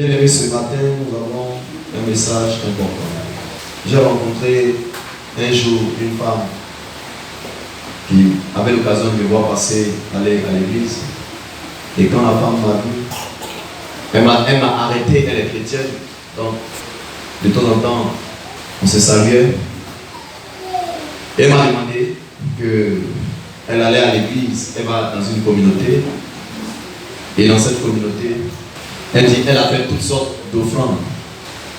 Bien aimé, ce matin, nous avons un message important. J'ai rencontré un jour une femme qui avait l'occasion de me voir passer, aller à l'église. Et quand la femme m'a vu, elle m'a arrêté, elle est chrétienne. Donc, de temps en temps, on se saluait. Et elle m'a demandé qu'elle allait à l'église, elle va dans une communauté. Et dans cette communauté, elle dit elle a fait toutes sortes d'offrandes.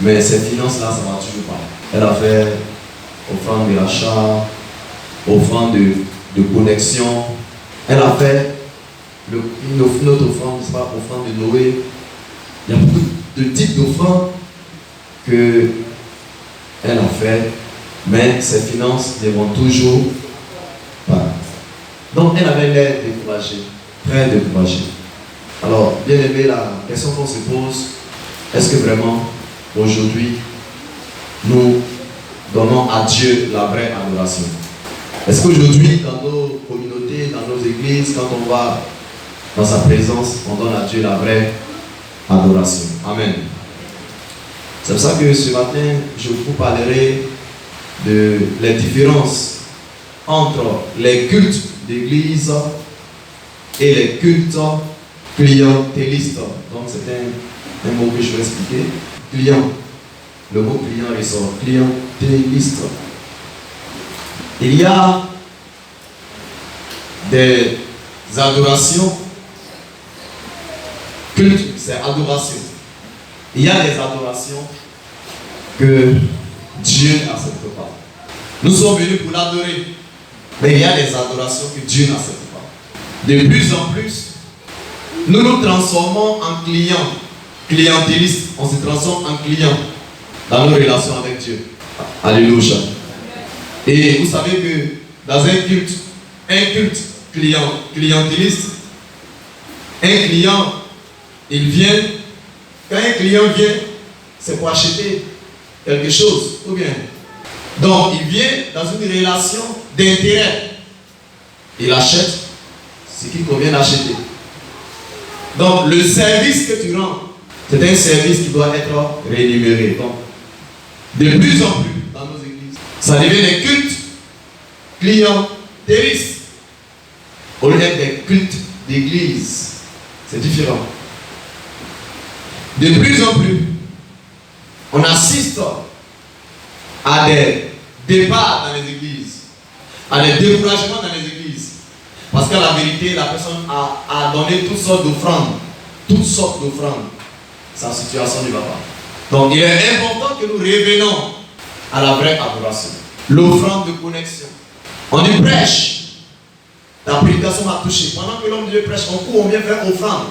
Mais ces finances-là, ça ne va toujours pas. Elle a fait offrande de l'achat, offrande de connexion. Elle a fait une autre offrande, c'est pas offrande de Noé. Il y a beaucoup de types d'offrandes qu'elle a fait, mais ses finances ne vont toujours pas. Donc elle avait l'air découragée, très découragée. Alors, bien aimé, la question qu'on se pose, est-ce que vraiment, aujourd'hui, nous donnons à Dieu la vraie adoration? Est-ce qu'aujourd'hui, dans nos communautés, dans nos églises, quand on va dans sa présence, on donne à Dieu la vraie adoration? Amen. C'est pour ça que ce matin, je vous parlerai de les différences entre les cultes d'église et les cultes clientélistes. Donc c'est un mot que je vais expliquer. Client. Le mot client ressort. Clientéliste. Il y a des adorations. Culte, c'est adoration. Il y a des adorations que Dieu n'accepte pas. Nous sommes venus pour l'adorer. Mais il y a des adorations que Dieu n'accepte pas. De plus en plus, nous nous transformons en clients. Clientélistes, on se transforme en clients dans nos relations avec Dieu. Alléluia. Et vous savez que dans un culte clientéliste, un client, il vient, quand un client vient, c'est pour acheter quelque chose, ou bien. Donc, il vient dans une relation d'intérêt. Il achète ce qu'il convient d'acheter. Donc, le service que tu rends, c'est un service qui doit être rémunéré. Donc, de plus en plus dans nos églises, ça devient des cultes clientélistes au lieu d'être des cultes d'église. C'est différent. De plus en plus, on assiste à des départs dans les églises, à des découragements dans les églises. Parce qu'à la vérité, la personne a donné toutes sortes d'offrandes. Toutes sortes d'offrandes. Sa situation ne va pas. Donc il est important que nous revenons à la vraie adoration. L'offrande de connexion. On y prêche. La prédication m'a touché. Pendant que l'homme de Dieu prêche, on court, on vient faire offrande.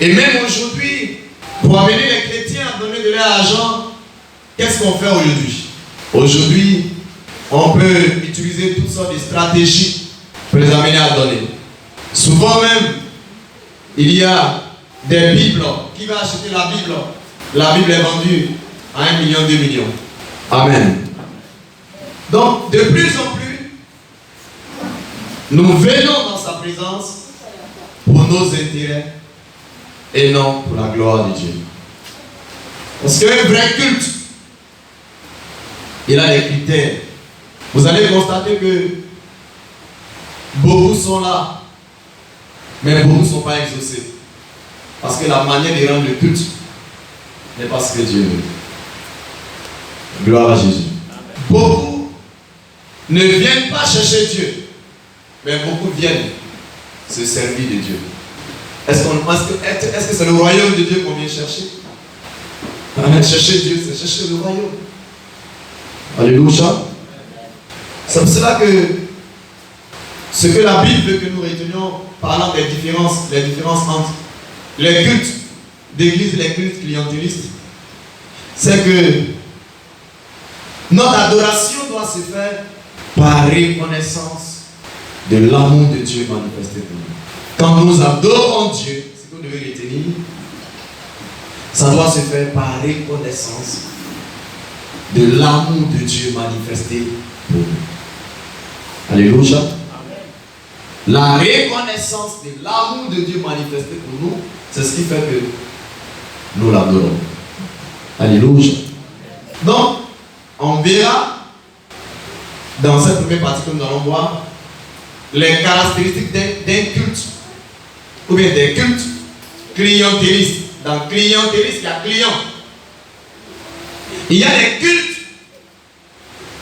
Et même aujourd'hui, pour amener les chrétiens à donner de leur argent, qu'est-ce qu'on fait aujourd'hui? Aujourd'hui, on peut utiliser toutes sortes de stratégies pour les amener à donner. Souvent même, il y a des Bibles. Qui va acheter la Bible? La Bible est vendue à 1 million, 2 millions. Amen. Donc, de plus en plus, nous venons dans sa présence pour nos intérêts et non pour la gloire de Dieu. Parce qu'un vrai culte, il a des critères. Vous allez constater que beaucoup sont là, mais beaucoup ne sont pas exaucés. Parce que la manière de rendre le culte n'est pas ce que Dieu veut. Gloire à Jésus. Beaucoup ne viennent pas chercher Dieu, mais beaucoup viennent se servir de Dieu. Est-ce que c'est le royaume de Dieu qu'on vient chercher? Chercher Dieu, c'est chercher le royaume. Alléluia. C'est pour cela que ce que la Bible veut que nous retenions, parlant des différences entre les cultes d'église et les cultes clientélistes, c'est que notre adoration doit se faire par reconnaissance de l'amour de Dieu manifesté pour nous. Quand nous adorons Dieu, ce que vous devez retenir, ça doit se faire par reconnaissance de l'amour de Dieu manifesté pour nous. Alléluia. La reconnaissance de l'amour de Dieu manifesté pour nous, c'est ce qui fait que nous l'adorons. Alléluia. Donc, on verra dans cette première partie que nous allons voir les caractéristiques d'un culte ou bien des cultes clientélistes. Dans clientélisme, il y a client. Il y a des cultes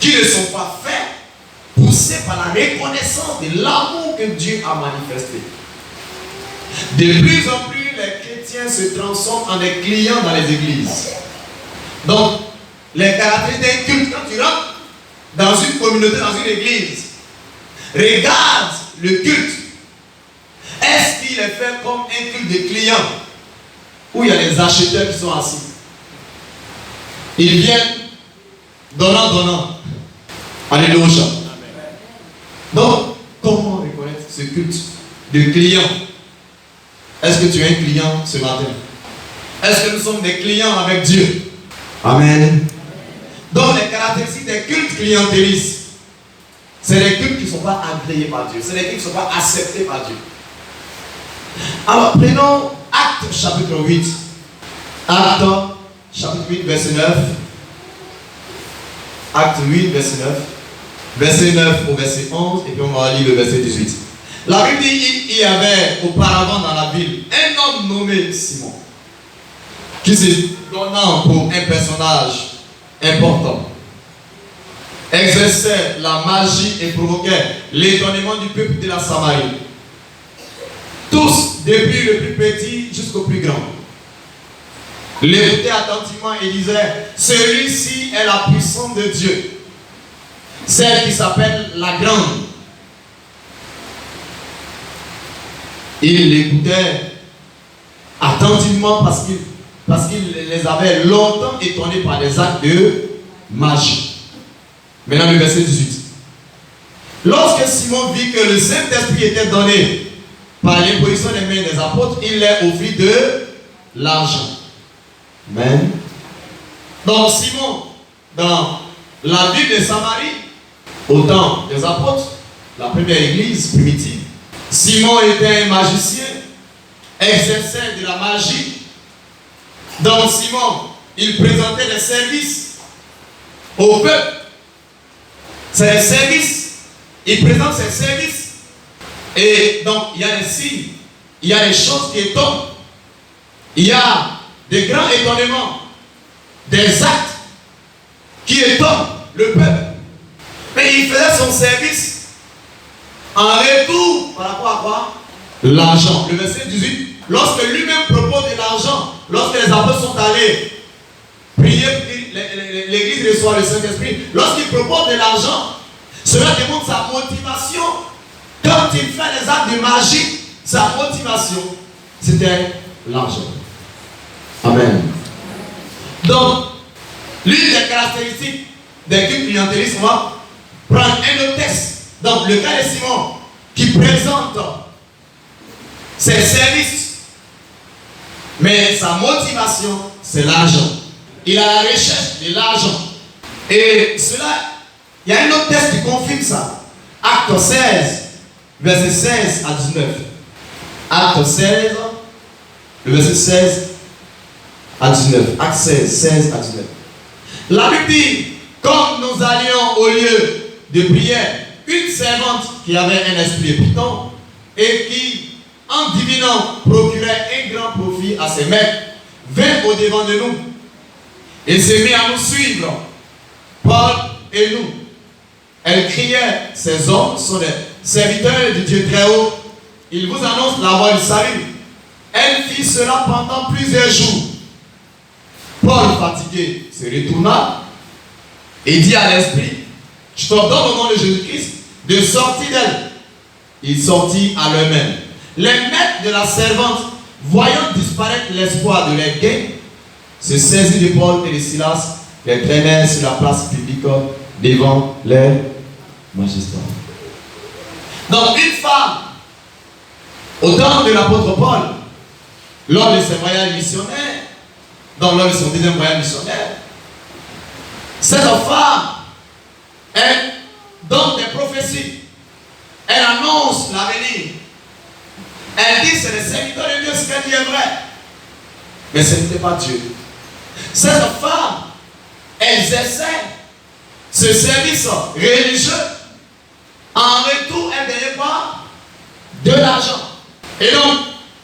qui ne sont pas faits, poussés par la reconnaissance de l'amour que Dieu a manifesté. De plus en plus, les chrétiens se transforment en des clients dans les églises. Donc, les caractéristiques d'un culte, quand tu rentres dans une communauté, dans une église, regarde le culte. Est-ce qu'il est fait comme un culte de clients où il y a des acheteurs qui sont assis? Ils viennent donnant. Alléluia. Donc, comment reconnaître ce culte de client? Est-ce que tu es un client ce matin? Est-ce que nous sommes des clients avec Dieu? Amen. Donc, les caractéristiques des cultes clientélistes, c'est des cultes qui ne sont pas agréés par Dieu. C'est des cultes qui ne sont pas acceptés par Dieu. Alors, prenons Actes chapitre 8. Actes chapitre 8, verset 9. Acte 8, verset 9. Verset 9 au verset 11, et puis on va lire le verset 18. La Bible dit qu'il y avait auparavant dans la ville un homme nommé Simon, qui se donnant pour un personnage important, exerçait la magie et provoquait l'étonnement du peuple de la Samarie. Tous, depuis le plus petit jusqu'au plus grand, l'écoutaient attentivement et disaient: celui-ci est la puissance de Dieu, celle qui s'appelle la grande. Ils l'écoutaient attentivement parce qu'il les avait longtemps étonnés par des actes de magie. Maintenant le verset 18. Lorsque Simon vit que le Saint-Esprit était donné par l'imposition des mains des apôtres, il leur offrit de l'argent. Amen. Donc Simon, dans la ville de Samarie, au temps des apôtres, la première église primitive, Simon était un magicien, exerçait de la magie. Donc Simon, il présentait des services au peuple. C'est des services. Il présente ses services. Et donc, il y a des signes, il y a des choses qui étonnent. Il y a des grands étonnements, des actes qui étonnent le peuple. Mais il faisait son service en retour par rapport à quoi? L'argent. Le verset 18. Lorsque lui-même propose de l'argent, lorsque les apôtres sont allés prier pour l'église reçoit le Saint-Esprit, lorsqu'il propose de l'argent, cela démontre sa motivation. Quand il fait des actes de magie, sa motivation, c'était l'argent. Amen. Donc, l'une des caractéristiques des cultes clientélistes, on va prendre un autre texte. Donc, le cas de Simon, qui présente ses services, mais sa motivation, c'est l'argent. Il a la recherche de l'argent. Et cela, il y a un autre texte qui confirme ça. Acte 16, verset 16 à 19. Acte 16, le verset 16 à 19. Acte 16, 16 à 19. La Bible dit, comme nous allions au lieu de prière, une servante qui avait un esprit épitant et qui, en divinant, procurait un grand profit à ses maîtres, vint au devant de nous et s'est mis à nous suivre, Paul et nous. Elle criait: ces hommes sont des serviteurs du Dieu très haut, ils vous annoncent la voie du salut. Elle fit cela pendant plusieurs jours. Paul, fatigué, se retourna et dit à l'esprit: je t'ordonne au nom de Jésus-Christ de sortir d'elle. Il sortit à l'eux-mêmes. Les maîtres de la servante, voyant disparaître l'espoir de leur gain, se saisirent de Paul et de Silas, les traînèrent sur la place publique devant les magistrats. Donc une femme, au temps de l'apôtre Paul, lors de ses voyages missionnaires, lors de son deuxième voyage missionnaire, cette femme, elle donne des prophéties. Elle annonce l'avenir. Elle dit: c'est le serviteur de Dieu, ce qu'elle dit est vrai. Mais ce n'était pas Dieu. Cette femme exerçait ce service religieux. En retour, elle ne gagnait pas de l'argent. Et donc,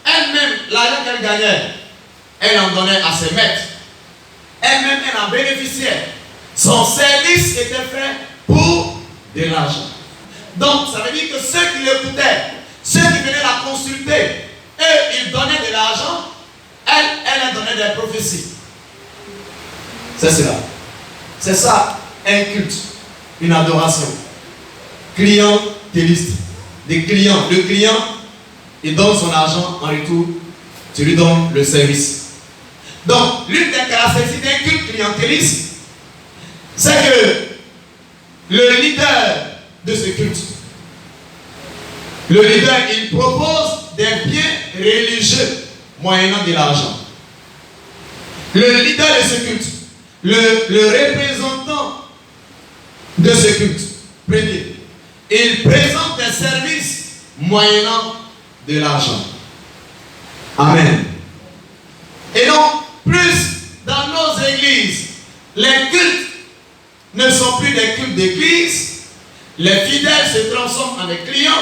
elle-même, l'argent qu'elle gagnait, elle en donnait à ses maîtres. Elle-même, elle en bénéficiait. Son service était fait pour de l'argent. Donc, ça veut dire que ceux qui l'écoutaient, ceux qui venaient la consulter, eux, ils donnaient de l'argent, elle donnait des prophéties. C'est cela. C'est ça, un culte, une adoration. Clientéliste. Des clients. Le client, il donne son argent en retour, tu lui donnes le service. Donc, l'une des caractéristiques d'un culte clientéliste, c'est que le leader de ce culte, le leader, il propose des biens religieux moyennant de l'argent. Le leader de ce culte, le représentant de ce culte, premier, il présente des services moyennant de l'argent. Amen. Et donc, plus dans nos églises, les cultes ne sont plus des cultes d'église, les fidèles se transforment en des clients,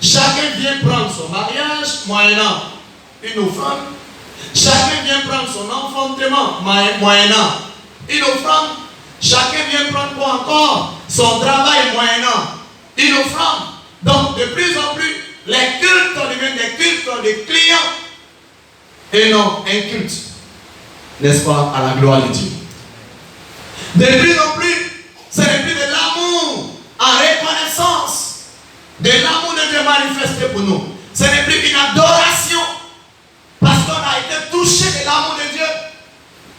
chacun vient prendre son mariage moyennant une offrande, chacun vient prendre son enfantement moyennant une offrande, chacun vient prendre quoi encore son travail moyennant une offrande. Donc de plus en plus, les cultes deviennent des cultes des clients et non un culte, n'est-ce pas, à la gloire de Dieu. De plus en plus, ce n'est plus de l'amour en reconnaissance, de l'amour de Dieu manifesté pour nous. Ce n'est plus une adoration parce qu'on a été touché de l'amour de Dieu.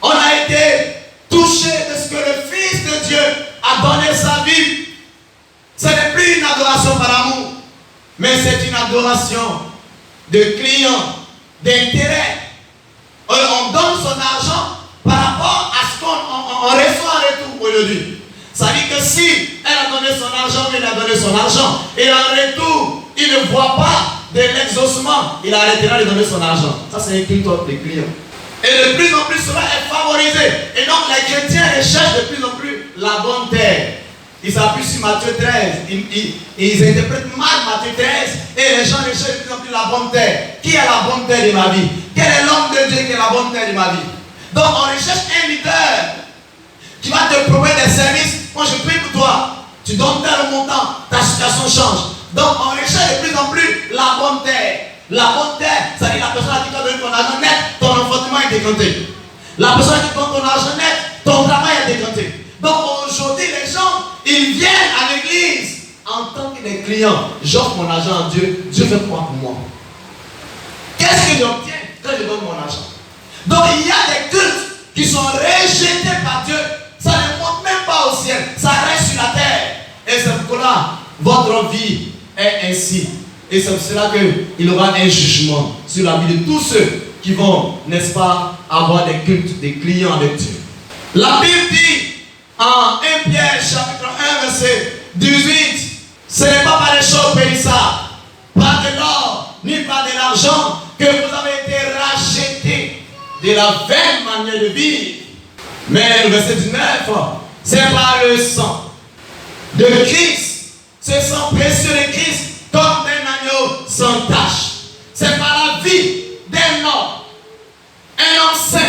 On a été touché de ce que le Fils de Dieu a donné sa vie. Ce n'est plus une adoration par amour, mais c'est une adoration de client, d'intérêt. On donne son argent par rapport à ce qu'on reçoit en retour aujourd'hui. Ça dit que si elle a donné son argent, il a donné son argent, et en retour, il ne voit pas de l'exaucement, il arrêtera de donner son argent. Ça, c'est un culte des clients. Et de plus en plus, cela est favorisé. Et donc, les chrétiens recherchent de plus en plus la bonne terre. Ils s'appuient sur Matthieu 13. Ils interprètent mal Matthieu 13. Et les gens recherchent de plus en plus la bonne terre. Qui est la bonne terre de ma vie? Quel est l'homme de Dieu qui est la bonne terre de ma vie? Donc, on recherche un leader qui va te proposer des services. Moi, je prie pour toi. Tu donnes tel montant, ta situation change. Donc, on recherche de plus en plus la bonne terre. La bonne terre, ça dit la personne a dit que tu as donné ton argent net, ton enfantement est décompté. La personne qui donne ton argent net, ton travail est décompté. Donc, aujourd'hui, les gens, ils viennent à l'église en tant que des clients. J'offre mon argent à Dieu. Dieu fait quoi pour moi? Qu'est-ce que j'obtiens quand je donne mon argent? Donc, il y a des cultes qui sont rejetés par Dieu. Ça ne monte même pas au ciel. Ça reste sur la terre. Et c'est pourquoi votre vie est ainsi. Et c'est pour cela qu'il y aura un jugement sur la vie de tous ceux qui vont, n'est-ce pas, avoir des cultes, des clients avec Dieu. La Bible dit en 1 Pierre chapitre 1 verset 18, ce n'est pas par les choses périssables, pas de l'or, ni par de l'argent que vous avez été rachetés de la vaine manière de vivre. Mais le verset 19, c'est par le sang de Christ, ce sang précieux de Christ, comme d'un agneau sans tache. C'est par la vie d'un homme saint,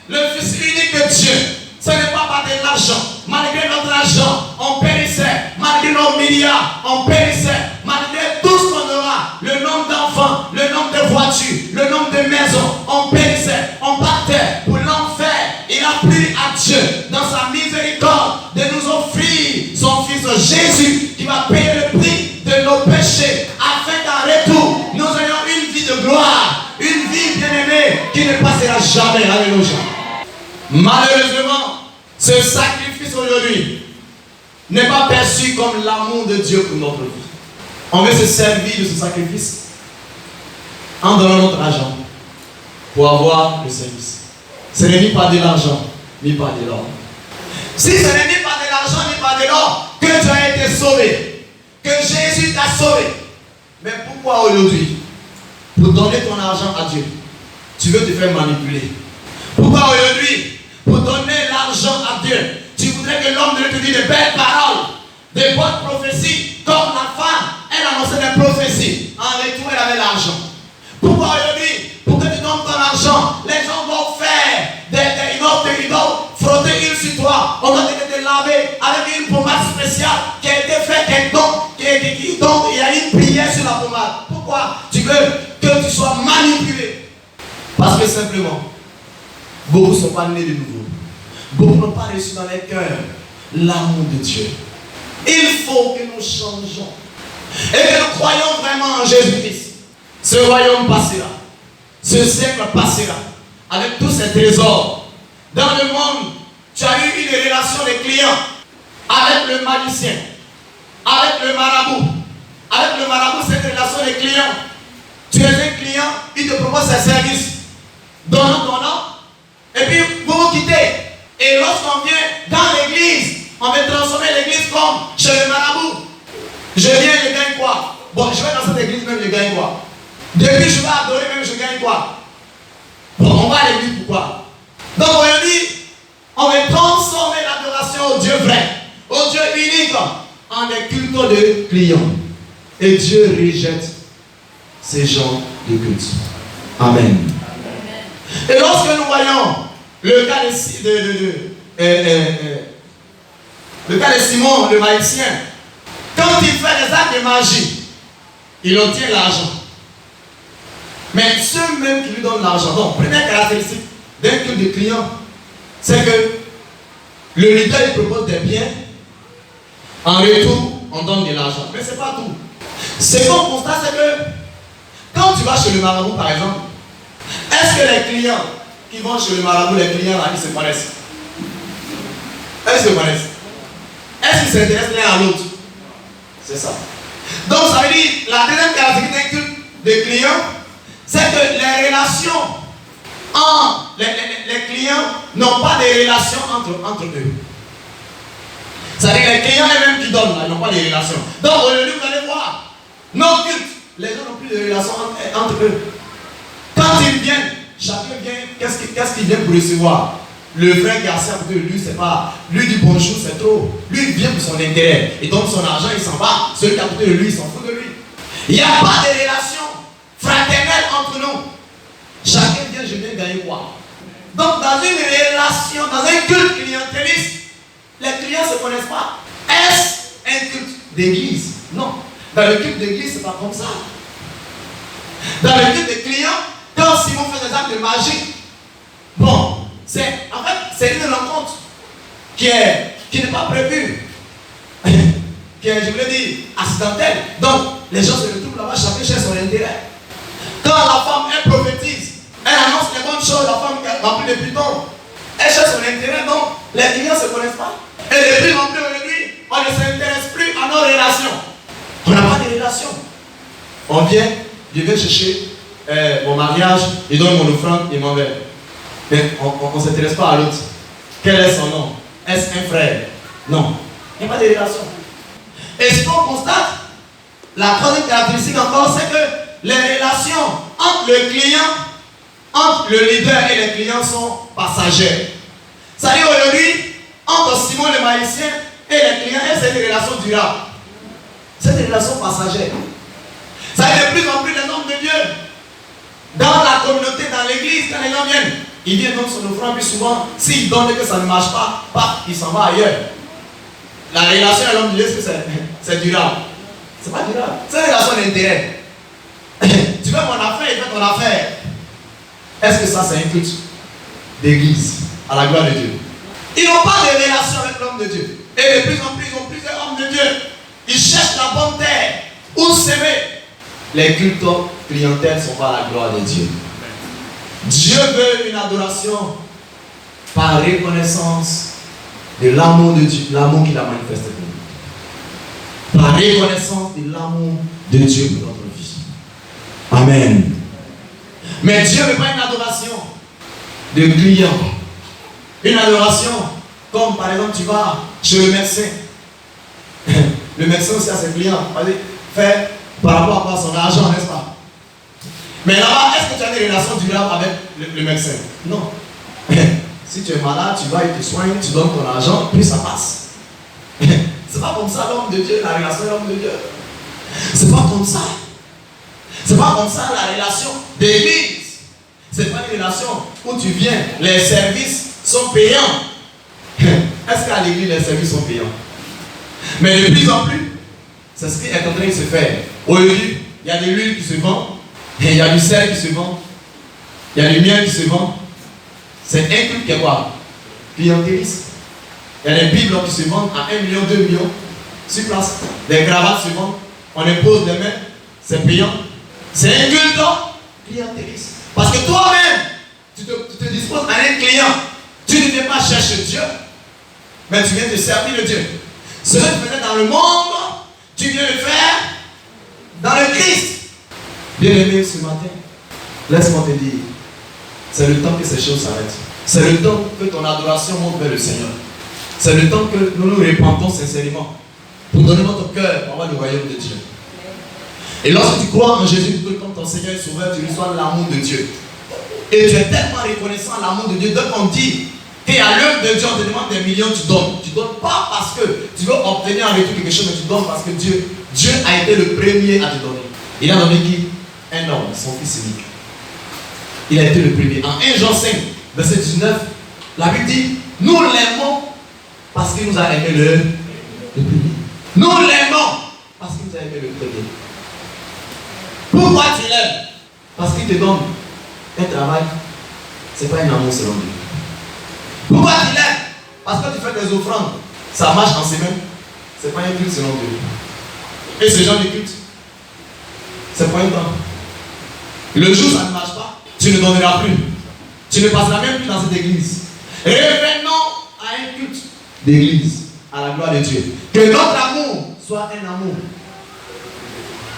le Fils unique de Dieu. Ce n'est pas par de l'argent. Malgré notre argent, on périssait. Malgré nos milliards, on périssait. Malgré tout ce qu'on aura, le nombre d'enfants, le nombre de voitures, le nombre de maisons, on périssait. On partait pour l'enfer. Il a plu à Dieu, dans sa miséricorde, de nous offrir son Fils Jésus, qui va payer le prix de nos péchés, afin qu'en retour, nous ayons une vie de gloire, une vie bien-aimée, qui ne passera jamais. Alléluia. Malheureusement, ce sacrifice aujourd'hui n'est pas perçu comme l'amour de Dieu pour notre vie. On veut se servir de ce sacrifice en donnant notre argent pour avoir le service. Ce n'est ni par de l'argent, ni par de l'or. Si ce n'est ni par de l'argent, ni par de l'or que tu as été sauvé, que Jésus t'a sauvé, mais pourquoi aujourd'hui, pour donner ton argent à Dieu, tu veux te faire manipuler? Pourquoi aujourd'hui, pour donner l'argent à Dieu, tu voudrais que l'homme de Dieu te dise de belles paroles, de bonnes prophéties, comme la femme, elle annonçait des prophéties. En retour, elle avait l'argent. Pourquoi aujourd'hui, pour que tu donnes ton argent, les gens vont faire ils vont frotter une sur toi. On va te laver avec une pommade spéciale qui a été faite, donc il y a une prière sur la pommade. Pourquoi? Tu veux que tu sois manipulé. Parce que simplement, beaucoup ne sont pas nés de nouveau. Beaucoup n'ont pas reçu dans les cœurs l'amour de Dieu. Il faut que nous changeons. Et que nous croyons vraiment en Jésus-Christ. Ce royaume passera. Ce siècle passera. Avec tous ces trésors. Dans le monde, tu as eu une relation de client avec le magicien, avec le marabout. Avec le marabout, cette relation de client. Tu es un client, il te propose ses services. Donnant. Et puis, vous vous quittez. Et lorsqu'on vient dans l'église, on va transformer l'église comme chez le marabout. Je viens, je gagne quoi? Bon, je vais dans cette église même, je gagne quoi? Depuis je vais adorer même, je gagne quoi? Bon, on va à l'église pourquoi? Donc aujourd'hui, on va transformer l'adoration au Dieu vrai, au Dieu unique, en des cultes de clients. Et Dieu rejette ces genres de cultes. Amen. Et lorsque nous voyons le cas de Simon, le magicien, quand il fait des actes de magie, il obtient l'argent. Mais ceux même qui lui donnent l'argent, donc première caractéristique d'un culte de client, c'est que le leader il propose des biens, en retour on donne de l'argent. Mais ce n'est pas tout. Ce qu'on constate, c'est que quand tu vas chez le marabout par exemple, est-ce que les clients qui vont chez le marabout, les clients là, ils se connaissent? Est-ce qu'ils se connaissent? Est-ce qu'ils s'intéressent l'un à l'autre? C'est ça. Donc ça veut dire, la deuxième caractéristique d'un culte de clients, c'est que les relations entre les clients n'ont pas de relations entre eux. C'est-à-dire que les clients eux-mêmes qui donnent, là, ils n'ont pas de relations. Donc aujourd'hui, vous allez voir, nos cultes, les gens n'ont plus de relations entre eux. Quand ils viennent, chacun vient, qu'est-ce qu'il vient pour recevoir? Le frère qui est assis à côté de lui, c'est pas. Lui dit bonjour, c'est trop. Lui, il vient pour son intérêt. Il donne son argent, il s'en va. Celui qui est à côté de lui, il s'en fout de lui. Il n'y a pas de relation fraternelle entre nous. Chacun vient, je viens gagner quoi? Donc, dans une relation, dans un culte clientéliste, les clients ne se connaissent pas. Est-ce un culte d'église? Non. Dans le culte d'église, ce n'est pas comme ça. Dans le culte des clients, quand Simon fait des actes de magie, bon, c'est une rencontre qui n'est pas prévue, qui est, je voulais dire, accidentelle. Donc, les gens se retrouvent là-bas, chacun cherche son intérêt. Quand la femme, elle prophétise, elle annonce les bonnes choses, la femme qui a rempli de pitons, elle cherche son intérêt, donc les clients ne se connaissent pas. Et de plus en plus aujourd'hui, on ne s'intéresse plus à nos relations. On n'a pas de relations. Je viens chercher mon mariage, il donne mon offrande, il m'en va. Mais on ne s'intéresse pas à l'autre. Quel est son nom? Est-ce un frère? Non. Il n'y a pas de relation. Et ce qu'on constate, la troisième caractéristique encore, c'est que les relations entre le client, entre le leader et les clients sont passagères. C'est-à-dire aujourd'hui, entre Simon le magicien et les clients, c'est une relation durable. C'est une relation passagère. Ça veut dire de plus en plus les hommes de Dieu, dans la communauté, dans l'église, quand les gens viennent, ils viennent donc son offrande, puis souvent, s'ils donnent et que ça ne marche pas, ils s'en vont ailleurs. La relation à l'homme de Dieu, est-ce que c'est durable? C'est pas durable. C'est une relation d'intérêt. Tu fais mon affaire, il fait ton affaire. Est-ce que ça, c'est un culte d'église à la gloire de Dieu? Ils n'ont pas de relation avec l'homme de Dieu. Et de plus en plus, ils ont plusieurs hommes de Dieu. Ils cherchent la bonne terre où s'aimer. Les cultes clientèles ne sont pas la gloire de Dieu. Dieu veut une adoration par reconnaissance de l'amour de Dieu, l'amour qu'il a manifesté pour nous. Par reconnaissance de l'amour de Dieu pour notre vie. Amen. Mais Dieu ne veut pas une adoration de client. Une adoration comme par exemple tu vas chez le médecin. Le médecin aussi a ses clients. Fait par rapport à son argent, n'est-ce pas? Mais là-bas, est-ce que tu as des relations durables avec le médecin? Non. Si tu es malade, tu vas, il te soigne, tu donnes ton argent, puis ça passe. C'est pas comme ça l'homme de Dieu, la relation de l'homme de Dieu. C'est pas comme ça. C'est pas comme ça la relation d'église. C'est pas une relation où tu viens, les services sont payants. Est-ce qu'à l'église les services sont payants? Mais de plus en plus, c'est ce qui est en train de se faire. Aujourd'hui, il y a de l'huile qui se vend, il y a du sel qui se vend, il y a du miel qui se vend. C'est un truc qui est quoi? Clientéliste. Il y a des bibles qui se vendent à 1 million, 2 millions sur place. Des cravates se vendent, on impose les mains, c'est payant. C'est un culte clientéliste. Parce que toi-même, tu te disposes à un client. Tu ne viens pas chercher Dieu, mais tu viens te servir de Dieu. Ce que tu faisais dans le monde, tu viens le faire dans le Christ. Bien-aimé, ce matin, laisse-moi te dire, c'est le temps que ces choses s'arrêtent. C'est le temps que ton adoration monte vers le Seigneur. C'est le temps que nous nous répandons sincèrement pour donner notre cœur pour avoir le royaume de Dieu. Et lorsque tu crois en Jésus, comme ton Seigneur est sauveur, tu reçois l'amour de Dieu. Et tu es tellement reconnaissant à l'amour de Dieu. Donc on dit qu'à l'œuvre de Dieu, on te demande des millions, tu donnes. Tu ne donnes pas parce que tu veux obtenir en retour quelque chose, mais tu donnes parce que Dieu a été le premier à te donner. Il a donné qui? Un homme, son fils unique. Il a été le premier. En 1 Jean 5, verset 19, la Bible dit, nous l'aimons parce qu'il nous a aimé le premier. Nous l'aimons parce qu'il nous a aimé le premier. Pourquoi tu l'aimes? Parce qu'il te donne un travail. Ce n'est pas un amour selon Dieu. Pourquoi tu l'aimes? Parce que tu fais des offrandes. Ça marche en semaine. Ce n'est pas un culte selon Dieu. Et ce genre de culte, c'est pas un temps. Le jour où ça ne marche pas, tu ne donneras plus. Tu ne passeras même plus dans cette église. Revenons à un culte d'église, à la gloire de Dieu. Que notre amour soit un amour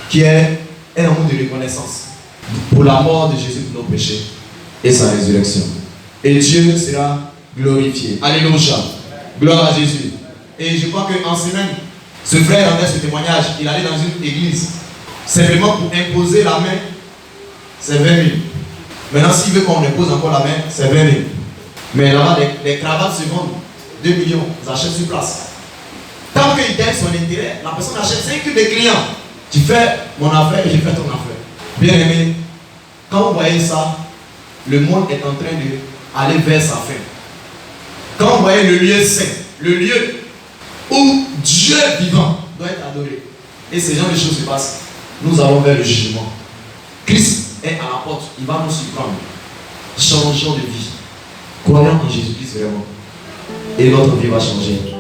qui est un amour de reconnaissance pour la mort de Jésus pour nos péchés et sa résurrection. Et Dieu sera glorifié. Alléluia. Gloire à Jésus. Et je crois qu'en semaine, ce frère rendait ce témoignage. Il allait dans une église simplement pour imposer la main. C'est 20 000. Maintenant, s'il veut qu'on impose encore la main, c'est 20 000. Mais là-bas, les cravates se vendent 2 millions. Ils achètent sur place. Tant qu'il gagne son intérêt, la personne achète 5 des clients. Tu fais mon affaire et je fais ton affaire. Bien aimé, quand vous voyez ça, le monde est en train d'aller vers sa fin. Quand vous voyez le lieu saint, le lieu où Dieu vivant doit être adoré, et ce genre de choses se passent, nous allons vers le jugement. Christ est à la porte, il va nous surprendre. Changeons de vie. Croyons en Jésus-Christ vraiment. Et notre vie va changer.